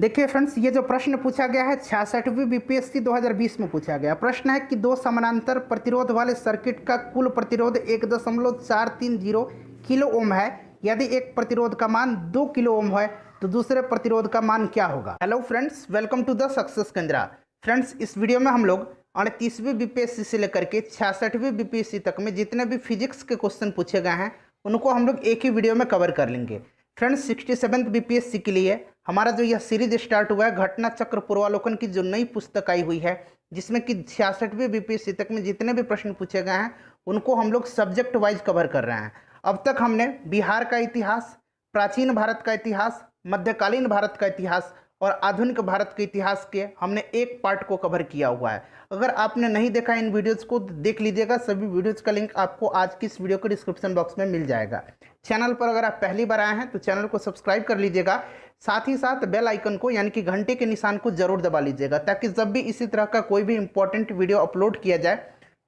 देखिए फ्रेंड्स, ये जो प्रश्न पूछा गया है 66वीं बीपीएससी 2020 में पूछा गया प्रश्न है कि दो समानांतर प्रतिरोध वाले सर्किट का कुल प्रतिरोध 1.430 किलो ओम है। यदि एक प्रतिरोध का मान 2 किलो ओम है तो दूसरे प्रतिरोध का मान क्या होगा। Hello friends, welcome to the success Kendra. Friends, इस वीडियो में हम लोग 38वीं बीपीएससी से लेकर के 66वीं बीपीएससी तक में जितने भी फिजिक्स के क्वेश्चन पूछे गए हैं उनको हम लोग एक ही वीडियो में कवर कर लेंगे। फ्रेंड्स, 67th बीपीएससी के लिए हमारा जो यह सीरीज स्टार्ट हुआ है घटना चक्र पूर्वालोकन की जो नई पुस्तक आई हुई है, जिसमें कि 66वीं बीपीएससी तक में जितने भी प्रश्न पूछे गए हैं उनको हम लोग सब्जेक्ट वाइज कवर कर रहे हैं। अब तक हमने बिहार का इतिहास, प्राचीन भारत का इतिहास, मध्यकालीन भारत का इतिहास और आधुनिक भारत के इतिहास के हमने एक पार्ट को कवर किया हुआ है। अगर आपने नहीं देखा इन वीडियोज़ को देख लीजिएगा। सभी वीडियोज़ का लिंक आपको आज की इस वीडियो के डिस्क्रिप्शन बॉक्स में मिल जाएगा। चैनल पर अगर आप पहली बार आए हैं तो चैनल को सब्सक्राइब कर लीजिएगा। साथ ही साथ बेल आइकन को यानी कि घंटे के निशान को जरूर दबा लीजिएगा, ताकि जब भी इसी तरह का कोई भी इंपॉर्टेंट वीडियो अपलोड किया जाए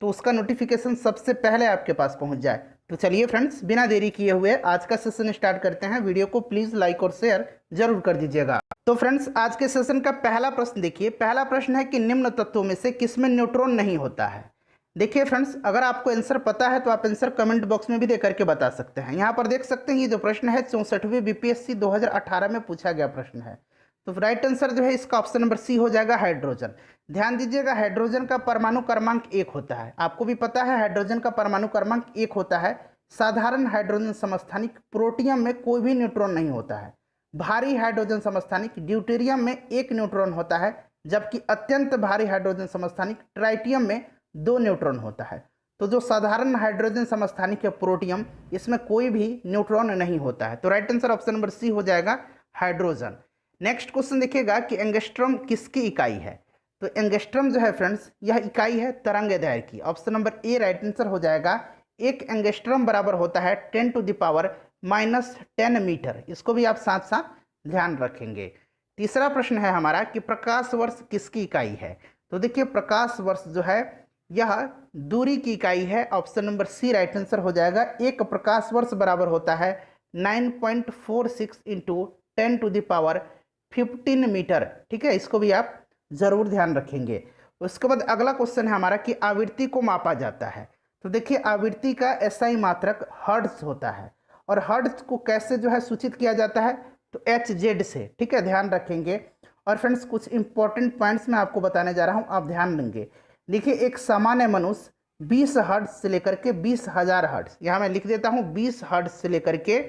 तो उसका नोटिफिकेशन सबसे पहले आपके पास पहुंच जाए। तो चलिए फ्रेंड्स, बिना देरी किए हुए आज का सेशन स्टार्ट करते हैं। वीडियो को प्लीज़ लाइक और शेयर जरूर कर दीजिएगा। तो फ्रेंड्स, आज के सेशन का पहला प्रश्न देखिए। पहला प्रश्न है कि निम्न तत्वों में से किसमें न्यूट्रॉन नहीं होता है। देखिए फ्रेंड्स, अगर आपको आंसर पता है तो आप आंसर कमेंट बॉक्स में भी दे करके बता सकते हैं। यहाँ पर देख सकते हैं ये जो प्रश्न है 64वीं बीपीएससी 2018 में पूछा गया प्रश्न है। तो राइट आंसर जो है इसका ऑप्शन नंबर सी हो जाएगा, हाइड्रोजन। ध्यान दीजिएगा, हाइड्रोजन का परमाणु क्रमांक 1 होता है। आपको भी पता है हाइड्रोजन का परमाणु क्रमांक 1 होता है। साधारण हाइड्रोजन समस्थानिक प्रोटियम में कोई भी न्यूट्रॉन नहीं होता है। भारी हाइड्रोजन समस्थानिक ड्यूटेरियम में 1 न्यूट्रॉन होता है, जबकि अत्यंत भारी हाइड्रोजन समस्थानिक ट्राइटियम में 2 न्यूट्रॉन होता है। तो जो साधारण हाइड्रोजन समस्थानिक है प्रोटियम, इसमें कोई भी न्यूट्रॉन नहीं होता है। तो right answer option number C हो जाएगा, हाइड्रोजन। नेक्स्ट क्वेश्चन देखिएगा कि एंगस्ट्रॉम किसकी इकाई है। तो एंगस्ट्रॉम जो है फ्रेंड्स, यह इकाई है तरंगदैर्घ्य की। Option number A right answer हो जाएगा। एक एंगस्ट्रॉम बराबर होता है 10⁻⁻10 मीटर। इसको भी आप साथ साथ ध्यान रखेंगे। तीसरा प्रश्न है हमारा कि प्रकाश वर्ष किसकी इकाई है। तो देखिए, प्रकाश वर्ष जो है यह दूरी की इकाई है। Option number C right answer हो जाएगा। एक प्रकाश वर्ष बराबर होता है 9.46 × 10⁻15 मीटर। ठीक है, इसको भी आप जरूर ध्यान रखेंगे। उसके बाद अगला क्वेश्चन है हमारा कि आवृत्ति को मापा जाता है। तो देखिए, आवृत्ति का एसआई मात्रक हर्ट्ज होता है, और हर्ट्ज को कैसे जो है सूचित किया जाता है, तो HZ से। ठीक है, ध्यान रखेंगे। और फ्रेंड्स, कुछ इंपॉर्टेंट पॉइंट्स मैं आपको बताने जा रहा हूं, आप ध्यान देंगे। देखिए, एक सामान्य मनुष्य 20 हर्ट्ज से लेकर के 20,000 हर्ट्ज, यहाँ मैं लिख देता हूँ 20 हर्ट्ज से लेकर के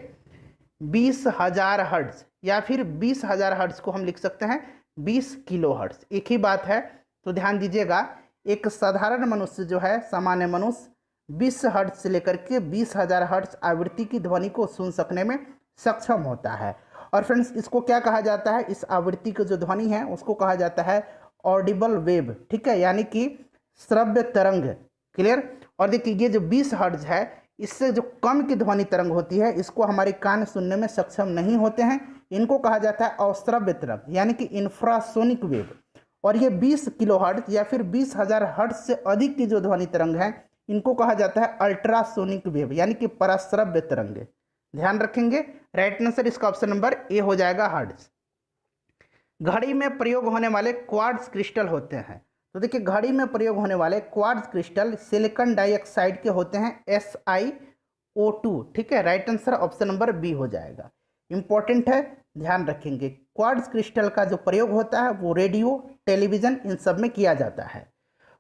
20,000 हर्ट्ज, या फिर 20,000 हर्ट्ज को हम लिख सकते हैं 20 किलो हर्ट्ज, एक ही बात है। तो ध्यान दीजिएगा, एक साधारण मनुष्य जो है, सामान्य मनुष्य 20 हर्ट्ज से लेकर के 20,000 हर्ट्ज आवृत्ति की ध्वनि को सुन सकने में सक्षम होता है। और फ्रेंड्स, इसको क्या कहा जाता है, इस आवृत्ति की जो ध्वनि है उसको कहा जाता है ऑडिबल वेव। ठीक है, यानी कि श्रव्य तरंग। क्लियर। और देखिए, ये जो 20 हर्ट्ज है, इससे जो कम की ध्वनि तरंग होती है, इसको हमारे कान सुनने में सक्षम नहीं होते हैं। इनको कहा जाता है अश्रव्य तरंग, यानी कि इंफ्रासोनिक वेव। और ये 20 किलो हर्ट्ज या फिर 20,000 हर्ट्ज से अधिक की जो ध्वनि तरंग है, इनको कहा जाता है अल्ट्रासोनिक वेव, यानी कि पराश्रव्य तरंग। ध्यान रखेंगे। राइट आंसर इसका ऑप्शन नंबर ए हो जाएगा, हर्ट्ज। घड़ी में प्रयोग होने वाले क्वार्ट्ज क्रिस्टल होते हैं। तो देखिए, घड़ी में प्रयोग होने वाले क्वार्ट्ज क्रिस्टल सिलिकॉन डाइऑक्साइड के होते हैं, SiO2। ठीक है, right answer option number B हो जाएगा। इंपॉर्टेंट है, ध्यान रखेंगे। क्वार्ट्ज क्रिस्टल का जो प्रयोग होता है वो रेडियो, टेलीविजन, इन सब में किया जाता है।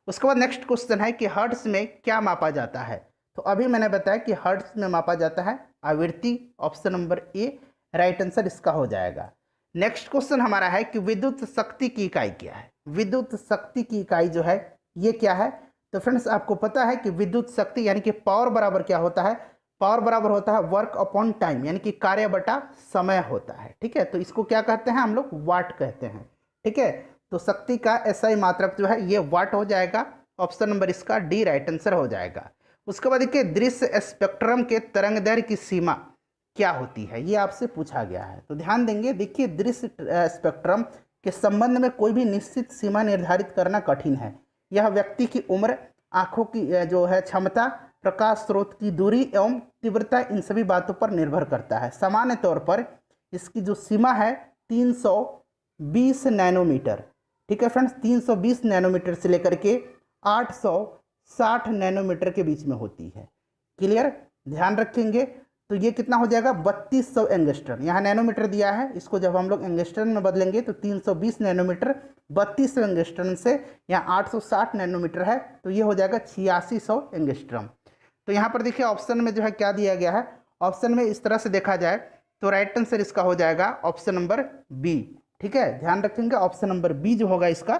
उसके बाद नेक्स्ट क्वेश्चन है कि हर्ट्ज में क्या मापा जाता है। तो अभी मैंने बताया कि हर्ट्ज में मापा जाता है आवृत्ति। Option number A right answer इसका हो जाएगा। नेक्स्ट क्वेश्चन हमारा है कि विद्युत शक्ति की इकाई क्या है। विद्युत शक्ति की इकाई जो है ये क्या है। तो फ्रेंड्स, आपको पता है कि विद्युत शक्ति यानी कि पावर बराबर क्या होता है, पावर बराबर होता है वर्क अपॉन टाइम, यानी कि कार्य बटा समय होता है। ठीक है, तो इसको क्या कहते हैं हम लोग, वाट कहते हैं। ठीक है, तो शक्ति का एसआई मात्रक जो है ये वाट हो जाएगा। ऑप्शन नंबर इसका डी राइट आंसर हो जाएगा। उसके बाद देखिए, दृश्य स्पेक्ट्रम के तरंगदैर्घ्य की सीमा क्या होती है, ये आपसे पूछा गया है। तो ध्यान देंगे। देखिए, दृश्य स्पेक्ट्रम के संबंध में कोई भी निश्चित सीमा निर्धारित करना कठिन है। यह व्यक्ति की उम्र, आंखों की जो है क्षमता, प्रकाश स्रोत की दूरी एवं तीव्रता, इन सभी बातों पर निर्भर करता है। सामान्य तौर पर इसकी जो सीमा है 300 320 नैनोमीटर। ठीक है फ्रेंड्स, 320 नैनोमीटर से लेकर के 860 नैनोमीटर के बीच में होती है। क्लियर, ध्यान रखेंगे। तो ये कितना हो जाएगा, 3200 एंगस्ट्रम। यहाँ नैनोमीटर दिया है, इसको जब हम लोग एंगस्ट्रम में बदलेंगे तो 320 नैनोमीटर 3200 एंगस्ट्रम से यहाँ 860 नैनोमीटर है, तो ये हो जाएगा 8600 एंगस्ट्रम। तो यहाँ पर देखिए ऑप्शन में जो है क्या दिया गया है, ऑप्शन में इस तरह से देखा जाए तो राइट आंसर इसका हो जाएगा ऑप्शन नंबर बी। ठीक है, ध्यान रखेंगे, ऑप्शन नंबर बी जो होगा इसका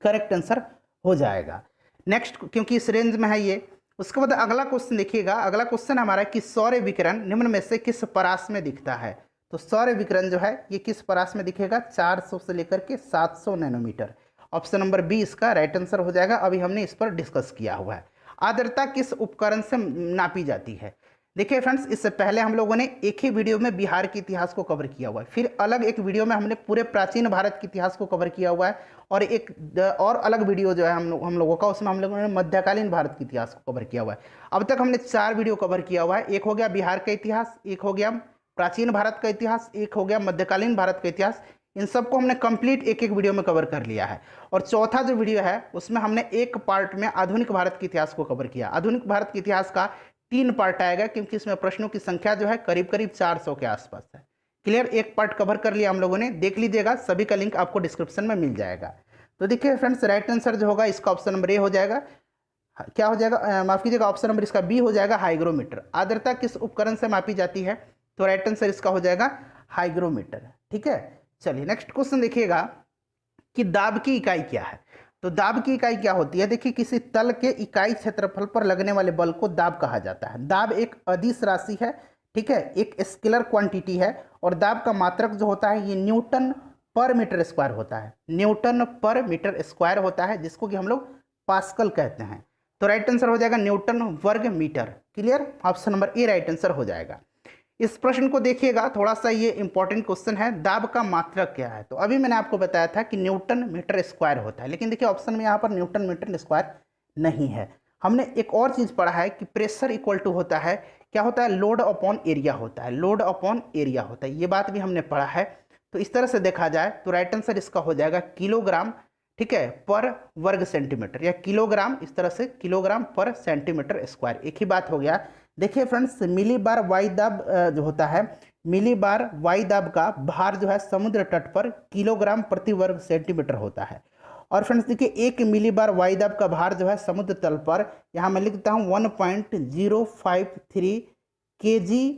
करेक्ट आंसर हो जाएगा। नेक्स्ट, क्योंकि इस रेंज में है ये। उसके बाद अगला क्वेश्चन देखिएगा, अगला क्वेश्चन हमारा कि सौर विकिरण निम्न में से किस परास में दिखता है। तो सौर विकिरण जो है ये किस परास में दिखेगा, 400 से लेकर के 700 नैनोमीटर। ऑप्शन नंबर बी इसका राइट आंसर हो जाएगा। अभी हमने इस पर डिस्कस किया हुआ है। आर्द्रता किस उपकरण से नापी जाती है। देखिए फ्रेंड्स, इससे पहले हम लोगों ने एक ही वीडियो में बिहार के इतिहास को कवर किया हुआ है, फिर अलग एक वीडियो में हमने पूरे प्राचीन भारत के इतिहास को कवर किया हुआ है, और एक और अलग वीडियो जो है हम लोगों का, उसमें हम लोगों ने मध्यकालीन भारत के इतिहास को कवर किया हुआ है। अब तक हमने 4 वीडियो कवर किया हुआ है। एक हो गया बिहार का इतिहास, एक हो गया प्राचीन भारत का इतिहास, एक हो गया मध्यकालीन भारत का इतिहास। इन सबको हमने कंप्लीट एक एक वीडियो में कवर कर लिया है। और चौथा जो वीडियो है उसमें हमने एक पार्ट में आधुनिक भारत के इतिहास को कवर किया। आधुनिक भारत के इतिहास का 3 पार्ट आएगा, क्योंकि इसमें प्रश्नों की संख्या जो है करीब करीब 400 के आसपास है। क्लियर, एक पार्ट कवर कर लिया हम लोगों ने, देख लीजिएगा, सभी का लिंक आपको डिस्क्रिप्शन में मिल जाएगा। तो देखिए फ्रेंड्स, राइट आंसर जो होगा इसका ऑप्शन नंबर ए हो जाएगा। क्या हो जाएगा, माफ कीजिएगा, ऑप्शन नंबर इसका बी हो जाएगा, हाइग्रोमीटर। आर्द्रता किस उपकरण से मापी जाती है, तो राइट आंसर इसका हो जाएगा हाइग्रोमीटर। ठीक है, चलिए नेक्स्ट क्वेश्चन देखिएगा कि दाब की इकाई क्या है। तो दाब की इकाई क्या होती है, देखिए किसी तल के इकाई क्षेत्रफल पर लगने वाले बल को दाब कहा जाता है। दाब एक अदिश राशि है, ठीक है, एक स्केलर क्वांटिटी है, और दाब का मात्रक जो होता है ये न्यूटन पर मीटर स्क्वायर होता है। न्यूटन पर मीटर स्क्वायर होता है, जिसको कि हम लोग पास्कल कहते हैं। तो राइट आंसर हो जाएगा न्यूटन वर्ग metre. Clear, option number A right answer हो जाएगा। इस प्रश्न को देखिएगा, थोड़ा सा ये इंपॉर्टेंट क्वेश्चन है, दाब का मात्रक क्या है। तो अभी मैंने आपको बताया था कि न्यूटन मीटर स्क्वायर होता है, लेकिन देखिए ऑप्शन में यहाँ पर न्यूटन मीटर स्क्वायर नहीं है। हमने एक और चीज़ पढ़ा है कि प्रेशर इक्वल टू होता है, क्या होता है, लोड अपॉन एरिया होता है। लोड अपॉन एरिया होता है, ये बात भी हमने पढ़ा है। तो इस तरह से देखा जाए तो राइट आंसर इसका हो जाएगा किलोग्राम, ठीक है, पर वर्ग सेंटीमीटर, या किलोग्राम, इस तरह से किलोग्राम पर सेंटीमीटर स्क्वायर, एक ही बात हो गया। देखिए फ्रेंड्स, मिली बार वायु दाब जो होता है, मिली बार वायु दाब का भार जो है समुद्र तट पर किलोग्राम प्रति वर्ग सेंटीमीटर होता है। और फ्रेंड्स देखिए, 1 मिली बार वायु दाब का भार जो है समुद्र तल पर, यहाँ मैं लिखता हूँ 1.053 kg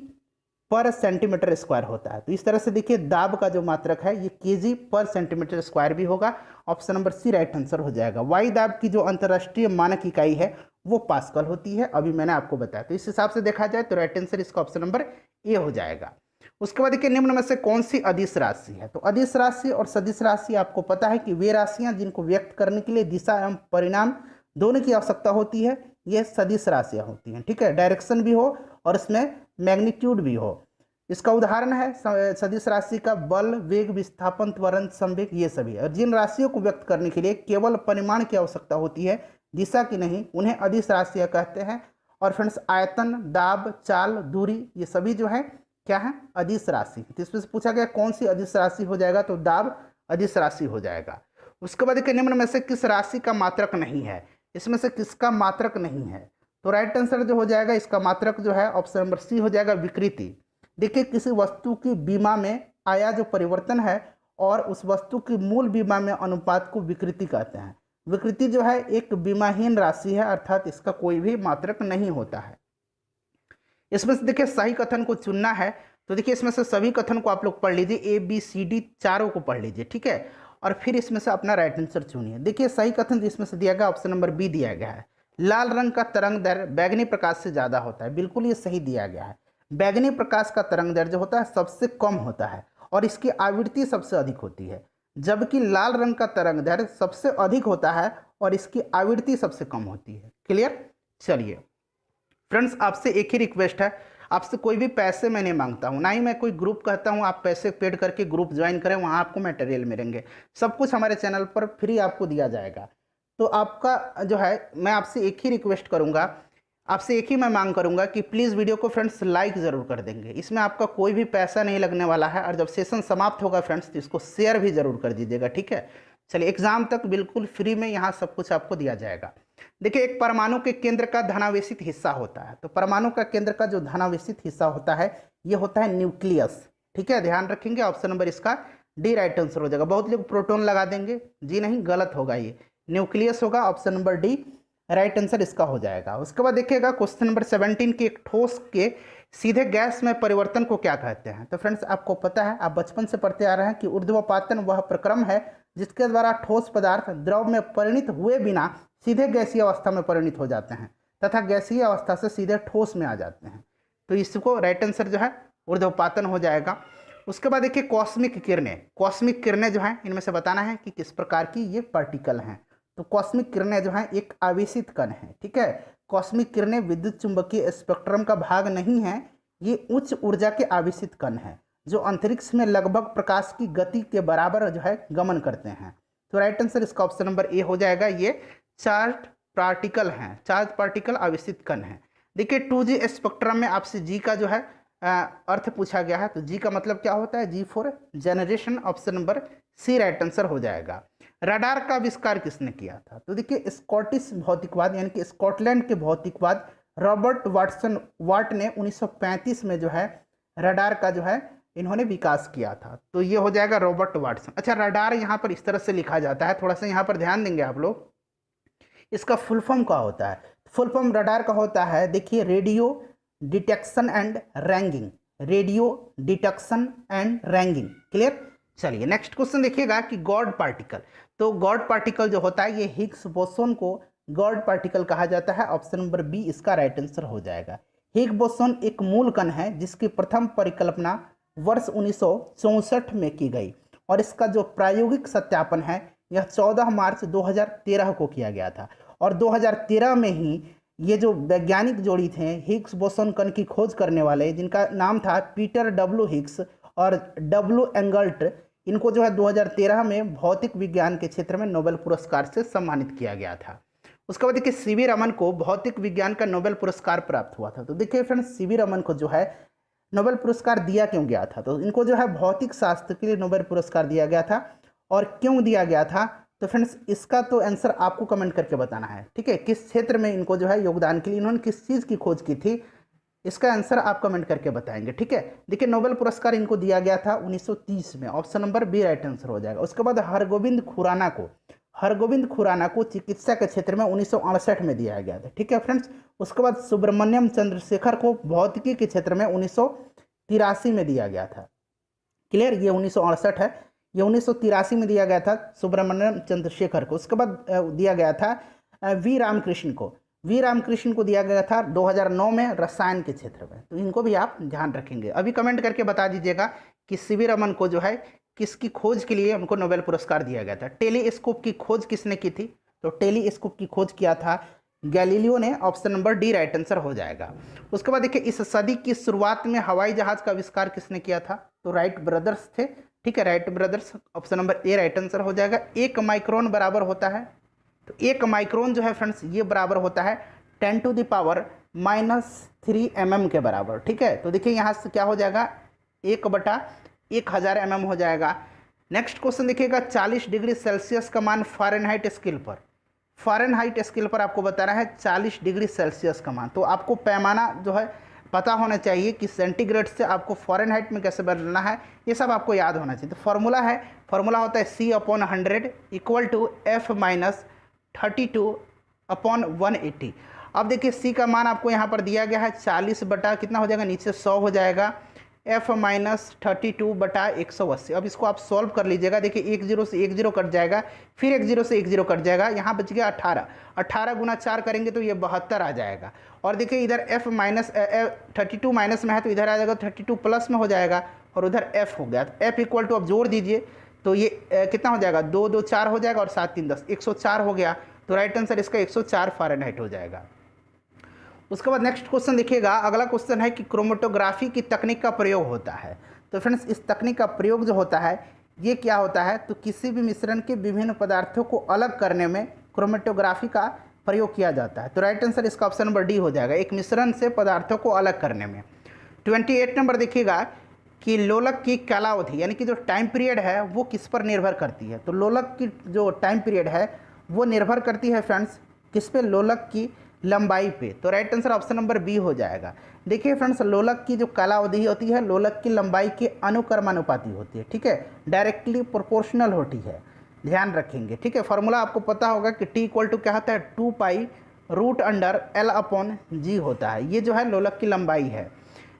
पर सेंटीमीटर स्क्वायर होता है। तो इस तरह से देखिए दाब का जो मात्रक है ये kg पर सेंटीमीटर स्क्वायर भी होगा। Option number C right answer हो जाएगा। वायु दाब की जो अंतर्राष्ट्रीय मानक इकाई है वो पास्कल होती है, अभी मैंने आपको बताया। तो इस हिसाब से देखा जाए तो राइट आंसर इसका ऑप्शन नंबर ए हो जाएगा। उसके बाद देखिए, निम्न में से कौन सी अदिश राशि है। तो अदिश राशि और सदिश राशि आपको पता है कि वे राशियां जिनको व्यक्त करने के लिए दिशा एवं परिणाम दोनों की आवश्यकता होती है, ये सदिश राशियां होती हैं। ठीक है, डायरेक्शन भी हो और इसमें मैग्नीट्यूड भी हो। इसका उदाहरण है सदिश राशि का बल, वेग, विस्थापन, त्वरण, संवेग, ये सभी। और जिन राशियों को व्यक्त करने के लिए केवल परिमाण की आवश्यकता होती है, दिशा की नहीं, उन्हें अदिश राशियां कहते हैं। और फ्रेंड्स, आयतन, दाब, चाल, दूरी, ये सभी जो है क्या है, अदिश राशि। तो इसमें से पूछा गया कौन सी अदिश राशि हो जाएगा, तो दाब अदिश राशि हो जाएगा। उसके बाद देखिए, निम्न में से किस राशि का मात्रक नहीं है, इसमें से किसका मात्रक नहीं है। तो राइट आंसर जो हो जाएगा इसका मात्रक जो है ऑप्शन नंबर सी हो जाएगा, विकृति। देखिए, किसी वस्तु की बीमा में आया जो परिवर्तन है और उस वस्तु की मूल बीमा में अनुपात को विकृति कहते हैं। विकृति जो है एक बीमाहीन राशि है, अर्थात इसका कोई भी मात्रक नहीं होता है। इसमें से देखिए सही कथन को चुनना है, तो देखिए इसमें से सभी कथन को आप लोग पढ़ लीजिए, ए बी सी डी चारों को पढ़ लीजिए, ठीक है, और फिर इसमें से अपना राइट आंसर चुनिए। देखिए सही कथन जिसमें से दिया गया ऑप्शन नंबर बी दिया गया है, लाल रंग का तरंग दैर्घ्य बैगनी प्रकाश से ज़्यादा होता है। बिल्कुल ये सही दिया गया है। बैगनी प्रकाश का तरंग दैर्घ्य जो होता है सबसे कम होता है और इसकी आवृत्ति सबसे अधिक होती है, जबकि लाल रंग का तरंग दैर्घ्य सबसे अधिक होता है और इसकी आवृत्ति सबसे कम होती है। क्लियर। चलिए फ्रेंड्स, आपसे एक ही रिक्वेस्ट है, आपसे कोई भी पैसे मैं नहीं मांगता हूँ, ना ही मैं कोई ग्रुप कहता हूँ आप पैसे पेड करके ग्रुप ज्वाइन करें, वहाँ आपको मटेरियल मिलेंगे। सब कुछ हमारे चैनल पर फ्री आपको दिया जाएगा। तो आपका जो है, मैं आपसे एक ही रिक्वेस्ट करूँगा, आपसे एक ही मैं मांग करूंगा कि प्लीज़ वीडियो को फ्रेंड्स लाइक ज़रूर कर देंगे, इसमें आपका कोई भी पैसा नहीं लगने वाला है। और जब सेशन समाप्त होगा फ्रेंड्स तो इसको शेयर भी ज़रूर कर दीजिएगा, ठीक है। चलिए, एग्जाम तक बिल्कुल फ्री में यहाँ सब कुछ आपको दिया जाएगा। देखिए, एक परमाणु के केंद्र का धनावेशित हिस्सा होता है, तो परमाणु का केंद्र का जो धनावेशित हिस्सा होता है ये होता है न्यूक्लियस, ठीक है। ध्यान रखेंगे, ऑप्शन नंबर इसका डी राइट आंसर हो जाएगा। बहुत लोग प्रोटॉन लगा देंगे, जी नहीं, गलत होगा, ये न्यूक्लियस होगा, option number D right answer इसका हो जाएगा। उसके बाद देखिएगा क्वेश्चन नंबर 17 की, एक ठोस के सीधे गैस में परिवर्तन को क्या कहते हैं। तो फ्रेंड्स आपको पता है, आप बचपन से पढ़ते आ रहे हैं कि ऊर्ध्वपातन वह प्रक्रम है जिसके द्वारा ठोस पदार्थ द्रव में परिणत हुए बिना सीधे गैसीय अवस्था में परिणत हो जाते हैं तथा गैसीय अवस्था से सीधे ठोस में आ जाते हैं। तो इसको राइट आंसर जो है ऊर्ध्वपातन हो जाएगा। उसके बाद देखिए कॉस्मिक किरणें, कॉस्मिक किरणें जो हैं इनमें से बताना है कि किस प्रकार की ये पार्टिकल हैं। तो कॉस्मिक किरणें जो हैं एक आवेशित कण है, ठीक है। कॉस्मिक किरणें विद्युत चुंबकीय स्पेक्ट्रम का भाग नहीं है, ये उच्च ऊर्जा के आवेशित कण हैं जो अंतरिक्ष में लगभग प्रकाश की गति के बराबर जो है गमन करते हैं। तो राइट आंसर इसका ऑप्शन नंबर ए हो जाएगा। ये चार्ज पार्टिकल हैं, चार्ज पार्टिकल आवेशित कण हैं। देखिए 2G स्पेक्ट्रम में आपसे जी का जो है अर्थ पूछा गया है, तो जी का मतलब क्या होता है, G for generation, option number C right answer हो जाएगा। रडार का आविष्कार किसने किया था। तो देखिए स्कॉटिश भौतिकवाद यानी कि स्कॉटलैंड के भौतिकवाद रॉबर्ट वाट ने 1935 में जो है रडार का जो है इन्होंने विकास किया था। तो ये हो जाएगा रॉबर्ट वाटसन। अच्छा, रडार यहाँ पर इस तरह से लिखा जाता है, थोड़ा सा यहाँ पर ध्यान देंगे आप लोग। इसका फुल फॉर्म क्या होता है, फुल फॉर्म रडार का होता है, देखिए radio detection and ragging, radio detection and ragging, clear. चलिए नेक्स्ट क्वेश्चन देखिएगा कि गॉड पार्टिकल। तो गॉड पार्टिकल जो होता है ये हिग्स बोसोन को गॉड पार्टिकल कहा जाता है, ऑप्शन नंबर बी इसका राइट आंसर हो जाएगा। हिग्स बोसोन एक मूल कण है जिसकी प्रथम परिकल्पना वर्ष 1964 में की गई और इसका जो प्रायोगिक सत्यापन है यह 14 मार्च 2013 को किया गया था। और 2013 में ही ये जो वैज्ञानिक जोड़ी थे हिग्स बोसोन कण की खोज करने वाले, जिनका नाम था पीटर डब्ल्यू हिग्स और डब्ल्यू एंगल्ट, इनको जो है 2013 में भौतिक विज्ञान के क्षेत्र में नोबेल पुरस्कार से सम्मानित किया गया था। उसके बाद देखिए सीवी रमन को भौतिक विज्ञान का नोबेल पुरस्कार प्राप्त हुआ था। तो देखिए फ्रेंड्स सीवी रमन को जो है नोबेल पुरस्कार दिया क्यों गया था, तो इनको जो है भौतिक शास्त्र के लिए नोबेल पुरस्कार दिया गया था। और क्यों दिया गया था, तो फ्रेंड्स इसका तो आंसर आपको कमेंट करके बताना है, ठीक है। किस क्षेत्र में इनको जो है योगदान के लिए इन्होंने किस चीज़ की खोज की थी, इसका आंसर आप कमेंट करके बताएंगे, ठीक है। देखिए नोबेल पुरस्कार इनको दिया गया था 1930 में, option number B right answer हो जाएगा। उसके बाद हरगोविंद खुराना को चिकित्सा के क्षेत्र में 1968 में दिया गया था, ठीक है फ्रेंड्स। उसके बाद सुब्रमण्यम चंद्रशेखर को भौतिकी के क्षेत्र में 1983 में दिया गया था, क्लियर। ये 1968 है, ये 1983 में दिया गया था सुब्रमण्यम चंद्रशेखर को। उसके बाद दिया गया था वी रामकृष्ण को दिया गया था 2009 में रसायन के क्षेत्र में। तो इनको भी आप ध्यान रखेंगे। अभी कमेंट करके बता दीजिएगा कि सीवी रमन को जो है किसकी खोज के लिए उनको नोबेल पुरस्कार दिया गया था। टेलीस्कोप की खोज किसने की थी, तो टेलीस्कोप की खोज किया था गैलीलियो ने, option number D right answer हो जाएगा। उसके बाद देखिए इस सदी की शुरुआत में हवाई जहाज का आविष्कार किसने किया था, तो राइट ब्रदर्स थे, ठीक है, Wright brothers, option number A right answer हो जाएगा। 1 माइक्रोन बराबर होता है, तो 1 माइक्रोन जो है फ्रेंड्स ये बराबर होता है 10⁻³ mm के बराबर, ठीक है। तो देखिए यहाँ से क्या हो जाएगा 1/1000 mm हो जाएगा। नेक्स्ट क्वेश्चन देखिएगा 40 डिग्री सेल्सियस का मान फ़ारेनहाइट स्केल पर आपको बताना है 40 डिग्री सेल्सियस का मान। तो आपको पैमाना जो है पता होना चाहिए कि सेंटीग्रेड से आपको फ़ारेनहाइट में कैसे बदलना है, ये सब आपको याद होना चाहिए। तो फॉर्मूला होता है C/100 = F - 32/180। अब देखिए C का मान आपको यहाँ पर दिया गया है 40 बटा कितना हो जाएगा, नीचे 100 हो जाएगा, F - 32/180। अब इसको आप सॉल्व कर लीजिएगा। देखिए 1 0 से 1 0 कट जाएगा, फिर 1 0 से 1 0 कट जाएगा, यहाँ बच गया 18 गुना 4 करेंगे तो ये 72 आ जाएगा। और देखिए इधर F-32 माइनस में है तो इधर आ जाएगा 32 प्लस में हो जाएगा, और उधर F हो गया। तो F = अब जोड़ दीजिए तो ये कितना हो जाएगा, 2 2 4 हो जाएगा और 7 3 10, 104 हो गया। तो राइट आंसर इसका 104 फ़ारेनहाइट हो जाएगा। उसके बाद नेक्स्ट क्वेश्चन देखिएगा, अगला क्वेश्चन है कि क्रोमेटोग्राफी की तकनीक का प्रयोग होता है। तो फ्रेंड्स इस तकनीक का प्रयोग जो होता है ये क्या होता है, तो किसी भी मिश्रण के विभिन्न पदार्थों को अलग करने में क्रोमेटोग्राफी का प्रयोग किया जाता है। तो राइट आंसर इसका ऑप्शन नंबर डी हो जाएगा, एक मिश्रण से पदार्थों को अलग करने में। 28 नंबर देखिएगा कि लोलक की कालावधि यानी कि जो टाइम पीरियड है वो किस पर निर्भर करती है। तो लोलक की जो टाइम पीरियड है वो निर्भर करती है फ्रेंड्स किस पे, लोलक की लंबाई पे। तो right answer option number B हो जाएगा। देखिए फ्रेंड्स, लोलक की जो कालावधि होती है लोलक की लंबाई के अनुक्रमानुपाती होती है, ठीक है, डायरेक्टली प्रोपोर्शनल होती है, ध्यान रखेंगे, ठीक है। फॉर्मूला आपको पता होगा कि टी इक्वल टू क्या होता है, 2π√L/g होता है। ये जो है लोलक की लंबाई है।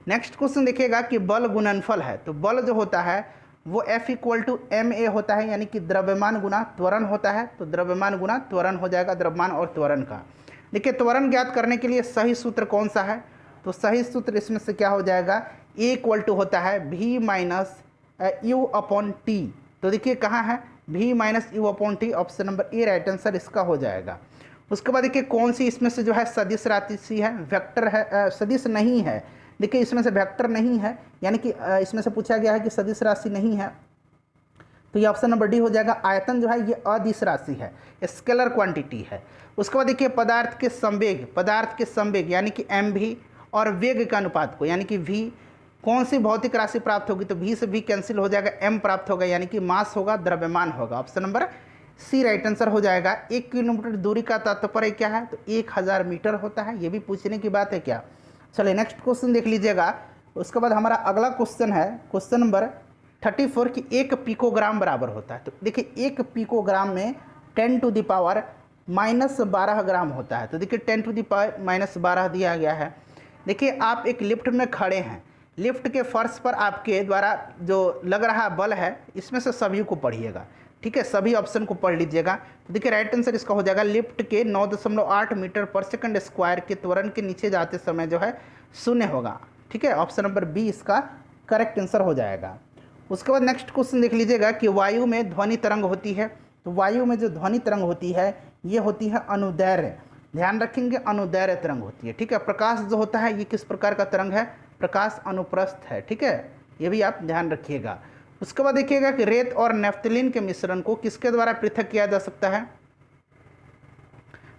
नेक्स्ट क्वेश्चन देखिएगा कि बल गुणनफल है। तो बल जो होता है वो F इक्वल टू ma होता है, यानी कि द्रव्यमान गुना त्वरण होता है। तो द्रव्यमान गुना त्वरण हो जाएगा, द्रव्यमान और त्वरण का। देखिए त्वरण ज्ञात करने के लिए सही सूत्र कौन सा है, तो सही सूत्र इसमें से क्या हो जाएगा, A इक्वल टू होता है v माइनस u/t। तो देखिए कहाँ है, v minus u/t, option number A right answer इसका हो जाएगा। उसके बाद देखिए कौन सी इसमें से जो है सदिश राशि है, वेक्टर है, सदिश नहीं है। देखिए इसमें से वेक्टर नहीं है, यानी कि इसमें से पूछा गया है कि सदिश राशि नहीं है, तो ये ऑप्शन नंबर डी हो जाएगा। आयतन जो है ये अदिश राशि है, स्केलर क्वांटिटी है। उसके बाद देखिए पदार्थ के संवेग यानी कि mv और वेग के अनुपात को यानी कि v, कौन सी भौतिक राशि प्राप्त होगी, तो v से v कैंसिल हो जाएगा, m प्राप्त होगा, यानी कि मास होगा, द्रव्यमान होगा। Option number C right answer हो जाएगा। 1 किलोमीटर दूरी का तात्पर्य क्या है, तो 1000 मीटर होता है। ये भी पूछने की बात है क्या। चलिए नेक्स्ट क्वेश्चन देख लीजिएगा। उसके बाद हमारा अगला क्वेश्चन है क्वेश्चन नंबर 34 कि 1 पिकोग्राम बराबर होता है। तो देखिए 1 पिकोग्राम में 10⁻⁻12 ग्राम होता है। तो देखिए 10⁻12 दिया गया है। देखिए आप एक लिफ्ट में खड़े हैं, लिफ्ट के फर्श पर आपके द्वारा जो लग रहा बल है इसमें से सभी को पढ़िएगा, ठीक है, सभी ऑप्शन को पढ़ लीजिएगा। तो देखिए राइट आंसर इसका हो जाएगा, लिफ्ट के 9.8 मीटर पर सेकंड स्क्वायर के त्वरण के नीचे जाते समय जो है 0 होगा, ठीक है। ऑप्शन नंबर बी इसका करेक्ट आंसर हो जाएगा। उसके बाद नेक्स्ट क्वेश्चन देख लीजिएगा कि वायु में ध्वनि तरंग होती है। तो वायु में जो ध्वनि तरंग होती है ये होती है अनुदैर्घ्य, ध्यान रखेंगे, अनुदैर्घ्य तरंग होती है, ठीक है। प्रकाश जो होता है ये किस प्रकार का तरंग है, प्रकाश अनुप्रस्थ है, ठीक है, ये भी आप ध्यान रखिएगा। उसके बाद देखिएगा कि रेत और नेफ्थलीन के मिश्रण को किसके द्वारा पृथक किया जा सकता है,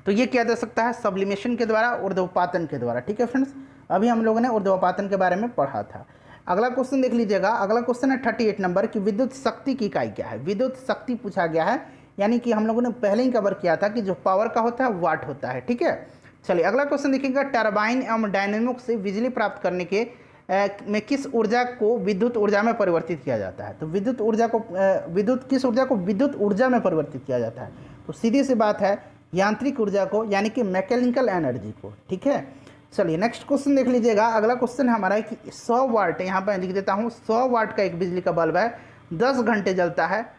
तो ये किया जा सकता है सब्लिमेशन के द्वारा, ऊर्ध्वपातन के द्वारा, ठीक है फ्रेंड्स। अभी हम लोगों ने ऊर्ध्वपातन के बारे में पढ़ा था। अगला क्वेश्चन देख लीजिएगा। अगला क्वेश्चन है 38 नंबर कि विद्युत शक्ति की इकाई क्या है। विद्युत शक्ति पूछा गया है, यानी कि हम लोगों ने पहले ही कवर किया था कि जो पावर का होता है वाट होता है, ठीक है। चलिए अगला क्वेश्चन देखिएगा, टरबाइन एवं डायनेमो से बिजली प्राप्त करने के में किस ऊर्जा को विद्युत ऊर्जा में परिवर्तित किया जाता है। तो विद्युत ऊर्जा को किस ऊर्जा को विद्युत ऊर्जा में परिवर्तित किया जाता है, तो सीधी सी बात है यांत्रिक ऊर्जा को, यानी कि मैकेनिकल एनर्जी को, ठीक है। चलिए नेक्स्ट क्वेश्चन देख लीजिएगा। अगला क्वेश्चन है हमारा है कि 100 वाट, यहाँ पर लिख देता हूँ, 100 वाट का एक बिजली का बल्ब है, 10 घंटे जलता है,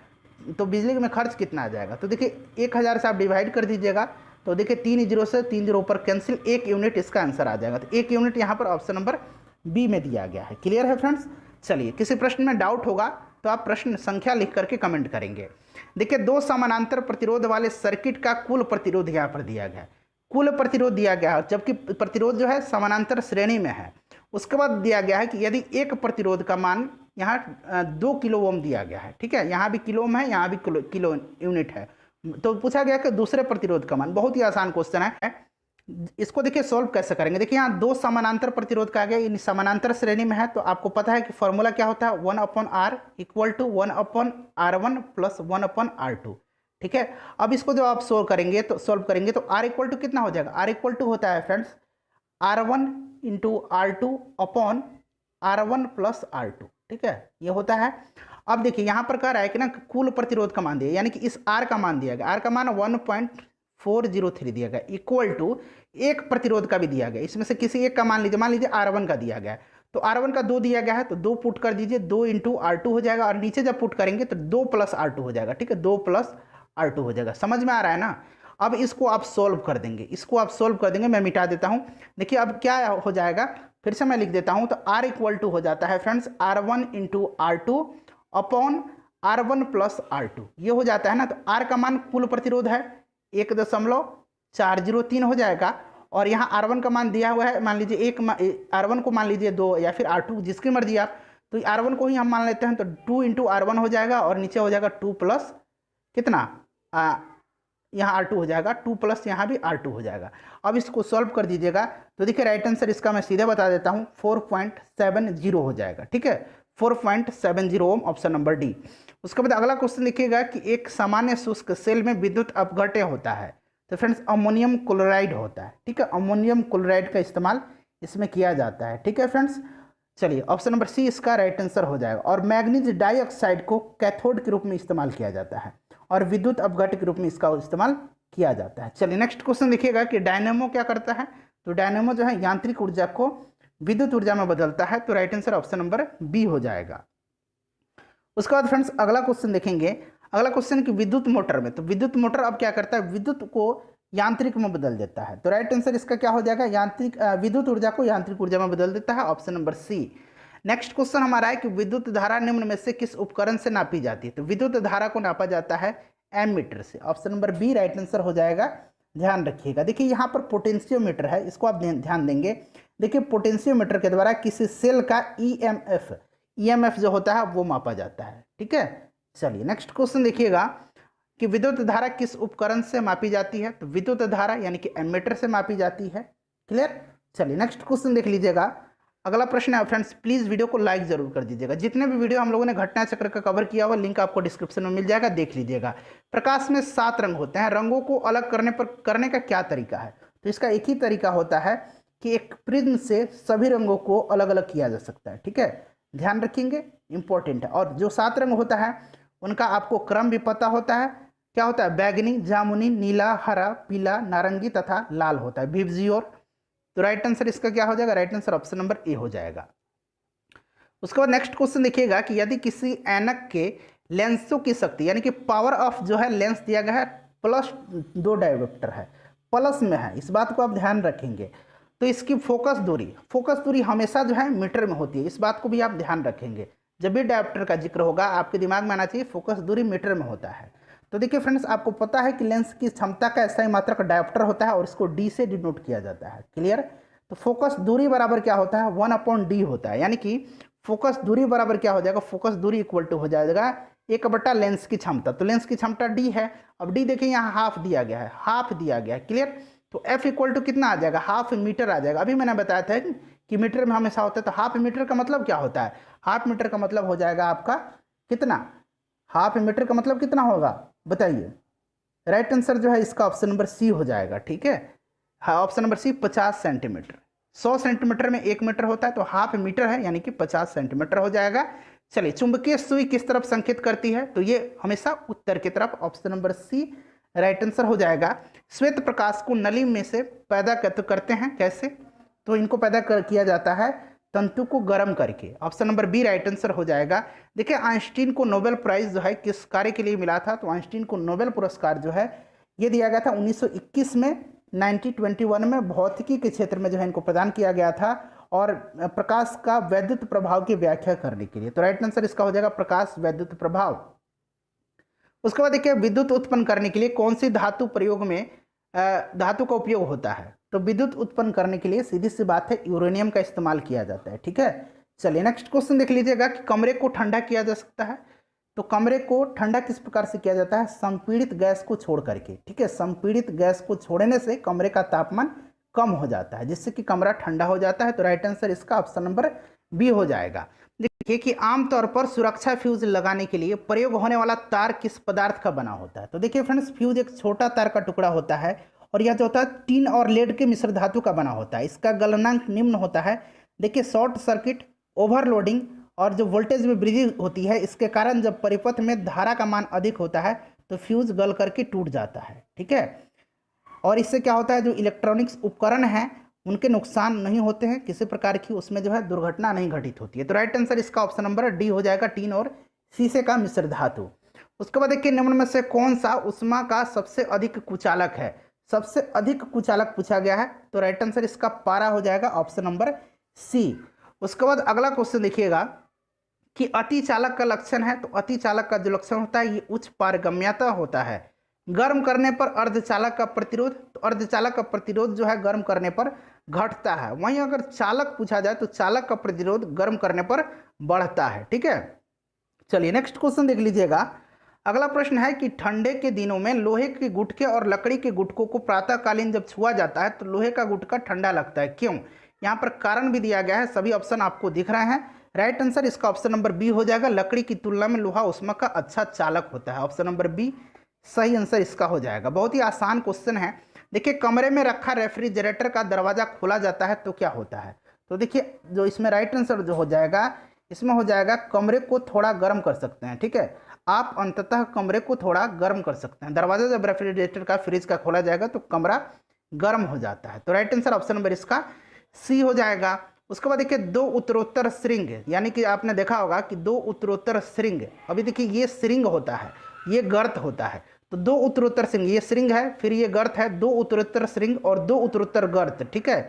तो बिजली में खर्च कितना आ जाएगा। तो देखिए 1000 से आप डिवाइड कर दीजिएगा, तो देखिए 3 जीरो से 3 जीरो ऊपर कैंसिल, 1 यूनिट इसका आंसर आ जाएगा। तो 1 यूनिट यहाँ पर ऑप्शन नंबर बी में दिया गया है। क्लियर है फ्रेंड्स। चलिए किसी प्रश्न में डाउट होगा तो आप प्रश्न संख्या लिख करके कमेंट करेंगे। देखिए 2 समानांतर प्रतिरोध वाले सर्किट का कुल प्रतिरोध यहाँ पर दिया गया है, कुल प्रतिरोध दिया गया है, जबकि प्रतिरोध जो है समानांतर श्रेणी में है। उसके बाद दिया गया है कि यदि एक प्रतिरोध का मान यहाँ 2 किलो ओम दिया गया है, ठीक है, यहाँ भी किलो ओम है, यहाँ भी किलो यूनिट है, तो पूछा गया कि दूसरे प्रतिरोध का मान। बहुत ही आसान क्वेश्चन है, इसको देखिए सॉल्व कैसे करेंगे। देखिए यहाँ 2 समानांतर प्रतिरोध का आ गया, इन समानांतर श्रेणी में है, तो आपको पता है कि फॉर्मूला क्या होता है, 1/r equal to 1/r1 plus 1/r2, ठीक है। अब इसको जो आप सॉल्व करेंगे तो r इक्वल टू कितना हो जाएगा, r इक्वल टू होता है friends r1 into r2 upon r1 plus r2, ठीक है, ये होता है। अब देखिए यहाँ पर कह रहा है कि ना कुल प्रतिरोध का मान दिया, यानी कि इस r का मान दिया गया, r का मान 1.403 दिया गया, इक्वल टू एक प्रतिरोध का भी दिया गया, इसमें से किसी एक का मान लीजिए r1 का दिया गया है, तो r1 का 2 दिया गया है, तो 2 पुट कर दीजिए, 2 इंटू r2 हो जाएगा, और नीचे जब पुट करेंगे तो 2 प्लस r2 हो जाएगा, ठीक है, 2 प्लस r2 हो जाएगा। समझ में आ रहा है ना। अब इसको आप सोल्व कर देंगे, मैं मिटा देता हूँ। देखिए अब क्या हो जाएगा, फिर से मैं लिख देता हूँ, तो r इक्वल टू हो जाता है friends r1 into r2 upon r1 plus r2, ये हो जाता है ना। तो r का मान कुल प्रतिरोध है 1.403 हो जाएगा, और यहाँ r1 का मान दिया हुआ है, मान लीजिए r1 को मान लीजिए 2 या फिर r2, जिसकी मर्जी आप, तो r1 को ही हम मान लेते हैं, तो 2 इंटू r1 हो जाएगा, और नीचे हो जाएगा 2 प्लस कितना यहाँ R2 हो जाएगा, 2 प्लस यहाँ भी R2 हो जाएगा। अब इसको सॉल्व कर दीजिएगा तो देखिए राइट आंसर इसका मैं सीधे बता देता हूँ, 4.70 हो जाएगा। ठीक है, 4.70 ओम, ऑप्शन नंबर डी। उसके बाद अगला क्वेश्चन लिखिएगा कि एक सामान्य शुष्क सेल में विद्युत अपघट्य होता है, तो फ्रेंड्स अमोनियम क्लोराइड होता है। ठीक है, अमोनियम क्लोराइड का इस्तेमाल इसमें किया जाता है। ठीक है फ्रेंड्स, चलिए ऑप्शन नंबर सी इसका राइट आंसर हो जाएगा। और मैग्नीज डाइऑक्साइड को कैथोड के रूप में इस्तेमाल किया जाता है और विद्युत अपघट्य के रूप में इसका इस्तेमाल किया जाता है। चलिए नेक्स्ट क्वेश्चन देखिएगा कि डायनेमो क्या करता है, तो डायनेमो जो है यांत्रिक ऊर्जा को विद्युत ऊर्जा में बदलता है, तो right answer option number B हो जाएगा। उसके बाद फ्रेंड्स अगला क्वेश्चन देखेंगे, अगला क्वेश्चन कि विद्युत मोटर में, तो विद्युत मोटर अब क्या करता है, विद्युत को यांत्रिक में बदल देता है, तो राइट आंसर इसका क्या हो जाएगा, यांत्रिक विद्युत ऊर्जा को यांत्रिक ऊर्जा में बदल देता है, option number C. Next question हमारा है कि विद्युत धारा निम्न में से किस उपकरण से नापी जाती है, तो विद्युत धारा को नापा जाता है एमीटर से, option number B right answer हो जाएगा। ध्यान रखिएगा, देखिए यहाँ पर पोटेंशियोमीटर है, इसको आप ध्यान देंगे। देखिए पोटेंशियोमीटर के द्वारा किसी सेल का ईएमएफ जो होता है वो मापा जाता है। ठीक है, चलिए नेक्स्ट क्वेश्चन देखिएगा कि विद्युत धारा किस उपकरण से मापी जाती है, तो विद्युत धारा यानी कि एमीटर से मापी जाती है। क्लियर, चलिए नेक्स्ट क्वेश्चन देख लीजिएगा। अगला प्रश्न है फ्रेंड्स, प्लीज वीडियो को लाइक जरूर कर दीजिएगा। जितने भी वीडियो हम लोगों ने घटना चक्र का कवर किया हुआ लिंक आपको डिस्क्रिप्शन में मिल जाएगा, देख लीजिएगा। प्रकाश में 7 रंग होते हैं, रंगों को अलग करने का क्या तरीका है, तो इसका एक ही तरीका होता है कि एक प्रिज्म से सभी रंगों को अलग अलग किया जा सकता है। ठीक है, ध्यान रखेंगे, इंपॉर्टेंट है। और जो 7 रंग होता है उनका आपको क्रम भी पता होता है, क्या होता है, बैगनी, जामुनी, नीला, हरा, पीला, नारंगी तथा लाल होता है, विबजियोर। तो राइट आंसर इसका क्या हो जाएगा, राइट आंसर ऑप्शन नंबर ए हो जाएगा। उसके बाद नेक्स्ट क्वेश्चन देखिएगा कि यदि किसी ऐनक के लेंसों की शक्ति यानी कि पावर ऑफ जो है लेंस दिया गया है +2 डायोप्टर है, प्लस में है, इस बात को आप ध्यान रखेंगे। तो इसकी फोकस दूरी हमेशा जो है मीटर में होती है, इस बात को भी आप ध्यान रखेंगे। जब भी डायोप्टर का जिक्र होगा आपके दिमाग में आना चाहिए फोकस दूरी मीटर में होता है। तो देखिए फ्रेंड्स, आपको पता है कि लेंस की क्षमता का SI मात्रक डायोप्टर होता है और इसको D से डिनोट किया जाता है। क्लियर, तो फोकस दूरी बराबर क्या होता है, 1/D होता है, यानी कि फोकस दूरी बराबर क्या हो जाएगा, फोकस दूरी इक्वल टू हो जाएगा 1/, लेंस की क्षमता। तो लेंस की क्षमता D है, अब D देखिए यहाँ हाफ दिया गया है, हाफ दिया गया है। क्लियर, तो F इक्वल टू कितना आ जाएगा, हाफ मीटर आ जाएगा। अभी मैंने बताया था कि मीटर में हमेशा होता है, तो हाफ मीटर का मतलब क्या होता है, हाफ मीटर का मतलब हो जाएगा आपका कितना, हाफ मीटर का मतलब कितना होगा बताइए। राइट आंसर जो है इसका ऑप्शन नंबर सी हो जाएगा। ठीक है, हाँ option number C, 50 centimetre. 100 centimetre में 1 मीटर होता है, तो हाफ मीटर है यानी कि 50 सेंटीमीटर हो जाएगा। चलिए, चुंबकीय सुई किस तरफ संकेत करती है, तो ये हमेशा उत्तर की तरफ, option number C right answer हो जाएगा। श्वेत प्रकाश को नली में से पैदा करते हैं कैसे, तो इनको पैदा किया जाता है तंतु को गर्म करके, option number B right answer हो जाएगा। देखिए आइंस्टीन को नोबेल प्राइज जो है किस कार्य के लिए मिला था, तो आइंस्टीन को नोबेल पुरस्कार जो है ये दिया गया था 1921 में, 1921 में भौतिकी के क्षेत्र में जो है इनको प्रदान किया गया था, और प्रकाश का वैद्युत प्रभाव की व्याख्या करने के लिए। तो राइट आंसर इसका हो जाएगा प्रकाश वैद्युत प्रभाव। उसके बाद देखिए विद्युत उत्पन्न करने के लिए कौन सी धातु का उपयोग होता है, तो विद्युत उत्पन्न करने के लिए सीधी सी बात है यूरेनियम का इस्तेमाल किया जाता है। ठीक है, चलिए नेक्स्ट क्वेश्चन देख लीजिएगा कि कमरे को ठंडा किया जा सकता है, तो कमरे को ठंडा किस प्रकार से किया जाता है, संपीड़ित गैस को छोड़ करके। ठीक है, संपीड़ित गैस को छोड़ने से कमरे का तापमान कम हो जाता है, जिससे कि कमरा ठंडा हो जाता है। तो राइट आंसर इसका ऑप्शन नंबर बी हो जाएगा। देखिए कि आमतौर पर सुरक्षा फ्यूज लगाने के लिए प्रयोग होने वाला तार किस पदार्थ का बना होता है, तो देखिए फ्रेंड्स फ्यूज एक छोटा तार का टुकड़ा होता है और यह जो होता है टीन और लेड के मिश्र धातु का बना होता है। इसका गलनांक निम्न होता है। देखिए शॉर्ट सर्किट, ओवरलोडिंग और जो वोल्टेज में वृद्धि होती है, इसके कारण जब परिपथ में धारा का मान अधिक होता है तो फ्यूज गल करके टूट जाता है। ठीक है, और इससे क्या होता है, जो इलेक्ट्रॉनिक्स उपकरण हैं उनके नुकसान नहीं होते हैं, किसी प्रकार की उसमें जो है दुर्घटना नहीं घटित होती है। तो राइट आंसर इसका ऑप्शन नंबर डी हो जाएगा, टीन और शीशे का मिश्र धातु। उसके बाद देखिए निम्न में से कौन सा उष्मा का सबसे अधिक कुचालक है, सबसे अधिक कुचालक पूछा गया है, तो राइट आंसर इसका पारा हो जाएगा, ऑप्शन नंबर सी। उसके बाद अगला क्वेश्चन देखिएगा कि अति चालक का लक्षण है, तो अति चालक का जो लक्षण होता है ये उच्च पारगम्यता होता है। गर्म करने पर अर्धचालक का प्रतिरोध, तो अर्धचालक का प्रतिरोध जो है गर्म करने पर घटता है, वहीं अगर चालक पूछा जाए तो चालक का प्रतिरोध गर्म करने पर बढ़ता है। ठीक है, चलिए नेक्स्ट क्वेश्चन देख लीजिएगा। अगला प्रश्न है कि ठंडे के दिनों में लोहे के गुटके और लकड़ी के गुटकों को प्रातःकालीन जब छुआ जाता है तो लोहे का गुटका ठंडा लगता है, क्यों? यहाँ पर कारण भी दिया गया है, सभी ऑप्शन आपको दिख रहे हैं। राइट आंसर इसका ऑप्शन नंबर बी हो जाएगा। लकड़ी की तुलना में लोहा ऊष्मा का अच्छा चालक होता है। ऑप्शन नंबर बी सही आंसर इसका हो जाएगा। बहुत ही आसान क्वेश्चन है। देखिए, कमरे में रखा रेफ्रिजरेटर का दरवाजा खोला जाता है तो क्या होता है? तो देखिए, जो इसमें राइट आंसर जो हो जाएगा, इसमें हो जाएगा कमरे को थोड़ा गर्म कर सकते हैं। ठीक है, आप अंततः कमरे को थोड़ा गर्म कर सकते हैं। दरवाजा जब रेफ्रिजरेटर का, फ्रिज का खोला जाएगा तो कमरा गर्म हो जाता है। तो राइट आंसर ऑप्शन नंबर इसका सी हो जाएगा। उसके बाद देखिए, दो उत्तरोत्तर श्रृंग, यानी कि आपने देखा होगा कि दो उत्तरोत्तर श्रृंग, अभी देखिए ये श्रृंग होता है, ये गर्त होता है। तो दो उत्तरोत्तर श्रृंग, ये श्रृंग है, फिर ये गर्त है, दो उत्तरोत्तर श्रृंग और दो उत्तरोत्तर गर्त, ठीक है,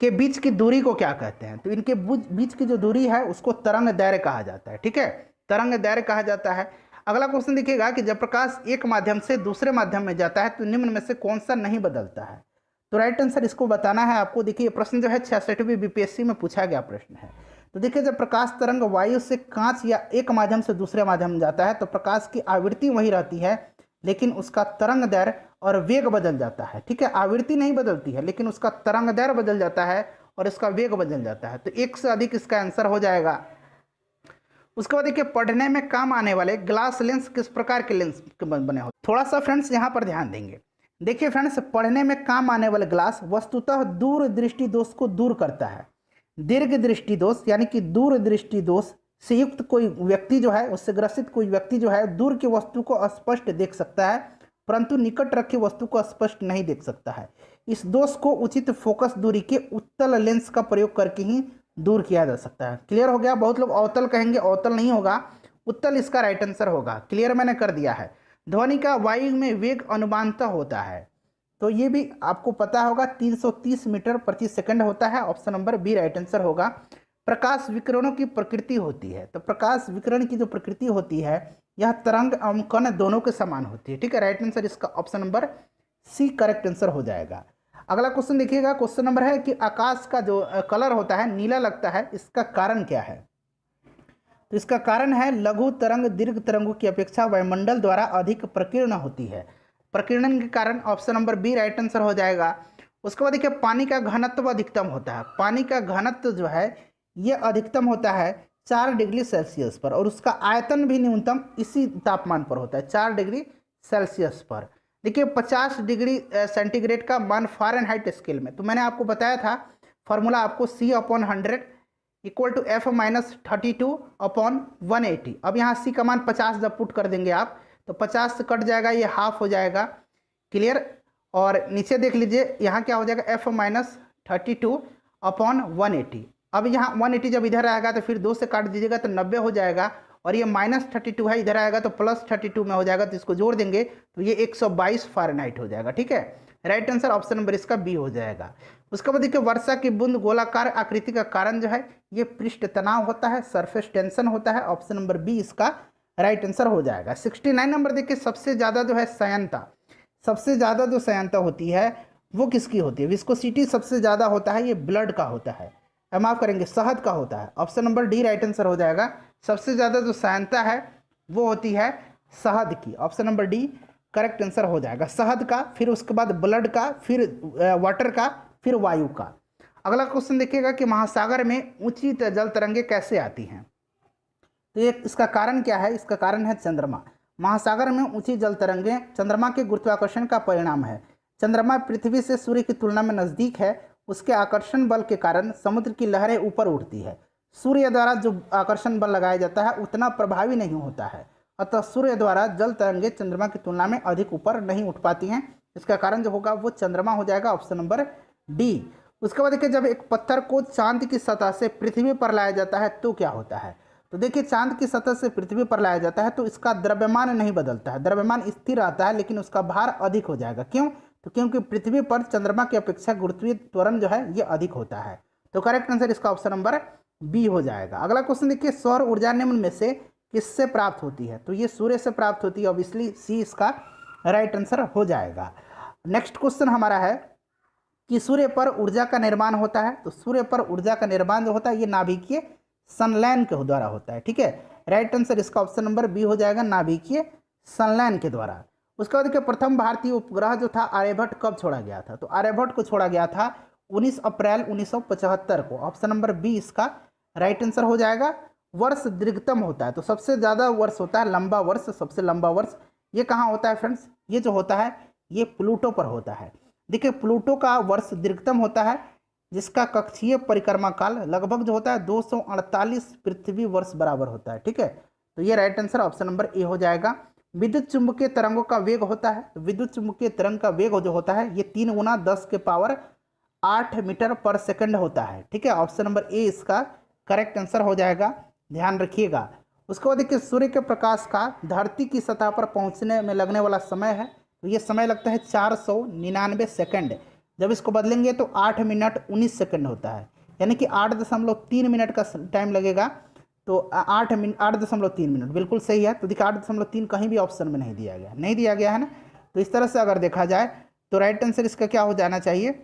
के बीच की दूरी को क्या कहते हैं? तो इनके बीच की जो दूरी है उसको तरंग दैर्घ्य कहा जाता है। ठीक है, तरंग दैर्घ्य कहा जाता है। अगला क्वेश्चन देखिएगा कि जब प्रकाश एक माध्यम से दूसरे माध्यम में जाता है तो निम्न में से कौन सा नहीं बदलता है? तो राइट आंसर इसको बताना है आपको। देखिए, प्रश्न जो है 66वीं बीपीएससी में पूछा गया प्रश्न है। तो देखिए, जब प्रकाश तरंग वायु से कांच या एक माध्यम से दूसरे माध्यम में जाता है तो प्रकाश की आवृत्ति वही रहती है, लेकिन उसका तरंग दैर्घ्य और वेग बदल जाता है। ठीक है, आवृत्ति नहीं बदलती है, लेकिन उसका तरंग दैर्घ्य बदल जाता है और इसका वेग बदल जाता है। तो एक से अधिक इसका आंसर हो जाएगा। उसके बाद देखिए, पढ़ने में काम आने वाले ग्लास लेंस किस प्रकार के लेंस बने होते? थोड़ा सा फ्रेंड्स यहाँ पर ध्यान देंगे। देखिए फ्रेंड्स, पढ़ने में काम आने वाले ग्लास वस्तुतः दूर दृष्टि दोष को दूर करता है। दीर्घ दृष्टि दोष यानी कि दूर दृष्टि दोष से युक्त कोई व्यक्ति जो है, उससे ग्रसित कोई व्यक्ति जो है, दूर की वस्तु को स्पष्ट देख सकता है, परंतु निकट रखी वस्तु को स्पष्ट नहीं देख सकता है। इस दोष को उचित फोकस दूरी के उत्तल लेंस का प्रयोग करके ही दूर किया जा सकता है। क्लियर हो गया? बहुत लोग अवतल कहेंगे, अवतल नहीं होगा, उत्तल इसका राइट आंसर होगा। क्लियर मैंने कर दिया है। ध्वनि का वायु में वेग अनुमानतः होता है, तो ये भी आपको पता होगा, 330 मीटर प्रति सेकंड होता है। Option number B right answer होगा। प्रकाश विकिरणों की प्रकृति होती है, तो प्रकाश विकिरण की जो प्रकृति होती है यह तरंग एवं कण दोनों के समान होती है। ठीक है, राइट आंसर इसका option number C correct answer हो जाएगा। अगला क्वेश्चन देखिएगा, क्वेश्चन नंबर है कि आकाश का जो कलर होता है नीला लगता है, इसका कारण क्या है? तो इसका कारण है लघु तरंग दीर्घ तरंगों की अपेक्षा वायुमंडल द्वारा अधिक प्रकीर्ण होती है। प्रकीर्णन के कारण option number B right answer हो जाएगा। उसके बाद देखिए, पानी का घनत्व अधिकतम होता है। पानी का घनत्व जो है ये अधिकतम होता है 4 डिग्री सेल्सियस पर, और उसका आयतन भी न्यूनतम इसी तापमान पर होता है, 4 डिग्री सेल्सियस पर। देखिए, 50 डिग्री सेंटीग्रेड का मान फ़ारेनहाइट स्केल में, तो मैंने आपको बताया था फॉर्मूला आपको C/100 इक्वल टू F-32/180। अब यहाँ C का मान 50 जब पुट कर देंगे आप तो 50 से कट जाएगा, ये हाफ हो जाएगा। क्लियर? और नीचे देख लीजिए, यहाँ क्या हो जाएगा, F-32/180। अब यहाँ 180 जब इधर आएगा तो फिर 2 से काट दीजिएगा तो 90 हो जाएगा, और ये -32 है, इधर आएगा तो +32 में हो जाएगा, तो इसको जोड़ देंगे तो ये 122 फ़ारेनहाइट हो जाएगा। ठीक है, राइट आंसर ऑप्शन नंबर इसका बी हो जाएगा। उसके बाद देखिए, वर्षा की बूंद गोलाकार आकृति का कारण जो है ये पृष्ठ तनाव होता है, सरफेस टेंशन होता है। ऑप्शन नंबर बी इसका राइट आंसर हो जाएगा। 69 नंबर देखिए, सबसे ज़्यादा जो है सयंता, सबसे ज़्यादा जो सयंता होती है वो किसकी होती है? विस्कोसिटी सबसे ज़्यादा होता है, ये ब्लड का होता है, माफ़ करेंगे शहद का होता है। Option number D right answer हो जाएगा। सबसे ज़्यादा जो सयंता है वो होती है शहद की। Option number D correct answer हो जाएगा। शहद का, फिर उसके बाद ब्लड का, फिर वाटर का, फिर वायु का। अगला क्वेश्चन देखिएगा कि महासागर में ऊंची जल तरंगें कैसे आती हैं? तो ये इसका कारण क्या है? इसका कारण है चंद्रमा। महासागर में ऊंची जल तरंगें चंद्रमा के गुरुत्वाकर्षण का परिणाम है। चंद्रमा पृथ्वी से सूर्य की तुलना में नज़दीक है, उसके आकर्षण बल के कारण समुद्र की लहरें ऊपर उठती है। सूर्य द्वारा जो आकर्षण बल लगाया जाता है उतना प्रभावी नहीं होता है, अतः सूर्य द्वारा जल तरंगें चंद्रमा की तुलना में अधिक ऊपर नहीं उठ पाती हैं। इसका कारण जो होगा वो चंद्रमा हो जाएगा। Option number D. उसके बाद देखिए, जब एक पत्थर को चांद की सतह से पृथ्वी पर लाया जाता है तो क्या होता है? तो देखिए, चांद की सतह से पृथ्वी पर लाया जाता है तो इसका द्रव्यमान नहीं बदलता है, द्रव्यमान स्थिर रहता है, लेकिन उसका भार अधिक हो जाएगा। क्यों? तो क्योंकि पृथ्वी पर चंद्रमा की अपेक्षा गुरुत्वीय त्वरण जो है ये अधिक होता है। तो करेक्ट आंसर इसका ऑप्शन नंबर बी हो जाएगा। अगला क्वेश्चन देखिए, सौर ऊर्जा निम्न में से किससे प्राप्त होती है? तो ये सूर्य से प्राप्त होती है, ऑब्वियसली सी इसका राइट आंसर हो जाएगा। नेक्स्ट क्वेश्चन हमारा है कि सूर्य पर ऊर्जा का निर्माण होता है। तो सूर्य पर ऊर्जा का निर्माण जो होता है ये नाभिकीय संलयन के द्वारा होता है। ठीक है, राइट आंसर इसका ऑप्शन नंबर बी हो जाएगा, नाभिकीय संलयन के द्वारा। उसके बाद देखिए प्रथम भारतीय उपग्रह जो था आर्यभट्ट कब छोड़ा गया था? तो आर्यभट्ट को छोड़ा गया था 19 अप्रैल 1975 को। ऑप्शन नंबर बी इसका राइट आंसर हो जाएगा। वर्ष दीर्घतम होता है तो सबसे ज़्यादा वर्ष होता है लंबा वर्ष, सबसे लंबा वर्ष ये कहाँ होता है फ्रेंड्स? ये जो होता है ये प्लूटो पर होता है। देखिए प्लूटो का वर्ष दीर्घतम होता है जिसका कक्षीय परिक्रमा काल लगभग जो होता है 248 पृथ्वी वर्ष बराबर होता है। ठीक है, तो ये राइट आंसर ऑप्शन नंबर ए हो जाएगा। विद्युत चुंबकीय तरंगों का वेग होता है, तो विद्युत चुंबकीय तरंग का वेग जो होता है ये 3 गुना 10 के पावर 8 मीटर पर सेकंड होता है। ठीक है, ऑप्शन नंबर ए इसका करेक्ट आंसर हो जाएगा, ध्यान रखिएगा। उसके बाद देखिए सूर्य के प्रकाश का धरती की सतह पर पहुंचने में लगने वाला समय है, तो ये समय लगता है 499 सेकंड। जब इसको बदलेंगे तो 8 मिनट 19 सेकंड होता है, यानी कि 8.3 मिनट का टाइम लगेगा। तो 8.3 मिनट बिल्कुल सही है। तो देखिए 8.3 कहीं भी ऑप्शन में नहीं दिया गया, नहीं दिया गया है ना। तो इस तरह से अगर देखा जाए तो राइट आंसर इसका क्या हो जाना चाहिए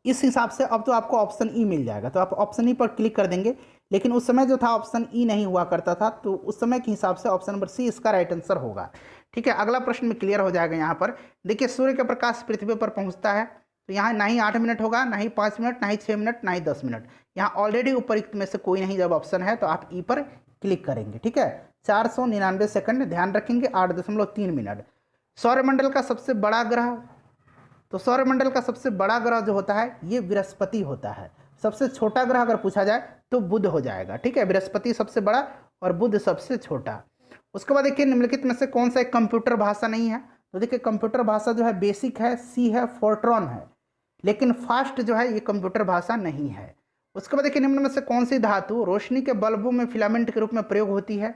इस हिसाब से। अब तो आपको ऑप्शन ई मिल जाएगा, तो आप ऑप्शन ई पर क्लिक कर देंगे, लेकिन उस समय जो था ऑप्शन ई नहीं हुआ करता था, तो उस समय के हिसाब से ऑप्शन नंबर सी इसका राइट आंसर होगा। ठीक है, अगला प्रश्न में क्लियर हो जाएगा। यहाँ पर देखिए सूर्य का प्रकाश पृथ्वी पर पहुँचता है, तो यहाँ ना ही 8 मिनट होगा, ना ही 5 मिनट, ना ही 6 मिनट, ना ही 10 मिनट। यहाँ ऑलरेडी उपयुक्त में से कोई नहीं जब ऑप्शन है तो आप ई पर क्लिक करेंगे। ठीक है, 499 सेकंड, ध्यान रखेंगे 8.3 मिनट। सौरमंडल का सबसे बड़ा ग्रह, तो सौरमंडल का सबसे बड़ा ग्रह जो होता है ये बृहस्पति होता है। सबसे छोटा ग्रह अगर पूछा जाए तो बुध हो जाएगा। ठीक है, बृहस्पति सबसे बड़ा और बुध सबसे छोटा। उसके बाद देखिए निम्नलिखित में से कौन सा एक कंप्यूटर भाषा नहीं है? तो देखिए कंप्यूटर भाषा जो है बेसिक है, सी है, फोर्ट्रॉन है, लेकिन फास्ट जो है ये कंप्यूटर भाषा नहीं है। उसके बाद देखिए निम्न में से कौन सी धातु रोशनी के बल्बों में फिलामेंट के रूप में प्रयोग होती है?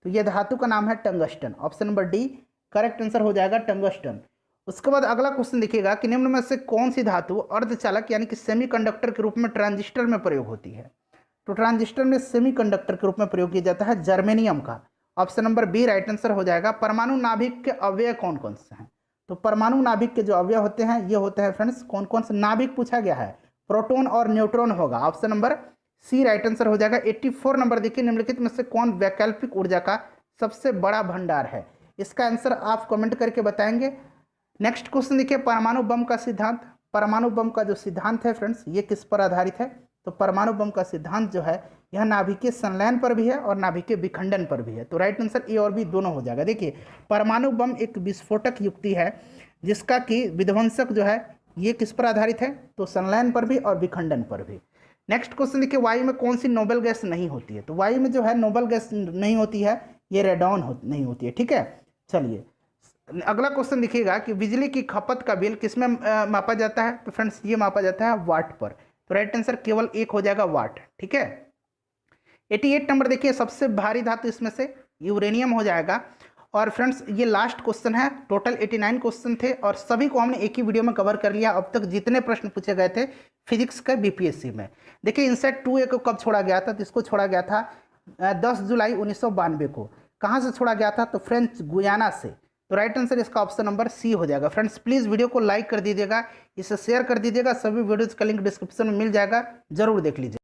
तो ये धातु का नाम है tungsten. Option number D correct answer हो जाएगा, टंगस्टन। उसके बाद अगला क्वेश्चन देखिएगा कि निम्न में से कौन सी धातु अर्धचालक यानी कि सेमीकंडक्टर के रूप में ट्रांजिस्टर में प्रयोग होती है? तो ट्रांजिस्टर में सेमीकंडक्टर के रूप में प्रयोग किया जाता है जर्मेनियम का। Option number B right answer हो जाएगा। परमाणु नाभिक के अवयव कौन कौन से हैं? तो परमाणु नाभिक के जो अवयव होते हैं ये होते हैं फ्रेंड्स, कौन कौन से नाभिक पूछा गया है? प्रोटॉन और न्यूट्रॉन होगा। Option number C right answer हो जाएगा। 84 नंबर देखिए निम्नलिखित में से कौन वैकल्पिक ऊर्जा का सबसे बड़ा भंडार है? इसका आंसर आप कमेंट करके बताएंगे। नेक्स्ट क्वेश्चन देखिए परमाणु बम का सिद्धांत। परमाणु बम का जो सिद्धांत है फ्रेंड्स ये किस पर आधारित है? तो परमाणु बम का सिद्धांत जो है यह नाभिकीय संलयन पर भी है और नाभिकीय विखंडन पर भी है। तो राइट आंसर ए और बी दोनों हो जाएगा। देखिए परमाणु बम एक विस्फोटक युक्ति है जिसका कि विध्वंसक जो है ये किस पर आधारित है? तो संलयन पर भी और विखंडन पर भी। नेक्स्ट क्वेश्चन देखिए वायु में कौन सी नोबेल गैस नहीं होती है? तो वायु में जो है नोबेल गैस नहीं होती है, ये रेडॉन नहीं होती है। ठीक है, चलिए अगला क्वेश्चन देखिएगा कि बिजली की खपत का बिल किसमें मापा जाता है? तो फ्रेंड्स ये मापा जाता है वाट पर। तो राइट आंसर केवल एक हो जाएगा, वाट। ठीक है, 88 नंबर देखिए सबसे भारी धातु इसमें से यूरेनियम हो जाएगा। और फ्रेंड्स ये लास्ट क्वेश्चन है, टोटल 89 क्वेश्चन थे और सभी को हमने एक ही वीडियो में कवर कर लिया। अब तक जितने प्रश्न पूछे गए थे फिजिक्स का बीपीएससी में। देखिए इनसेट 2A को कब छोड़ा गया था? तो इसको छोड़ा गया था 10 जुलाई 1992 को। कहाँ से छोड़ा गया था? तो फ्रेंच गुयाना से। तो राइट आंसर इसका ऑप्शन नंबर सी हो जाएगा। फ्रेंड्स प्लीज़ वीडियो को लाइक कर दीजिएगा, इसे शेयर कर दीजिएगा। सभी वीडियोज़ का लिंक डिस्क्रिप्शन में मिल जाएगा, जरूर देख लीजिए।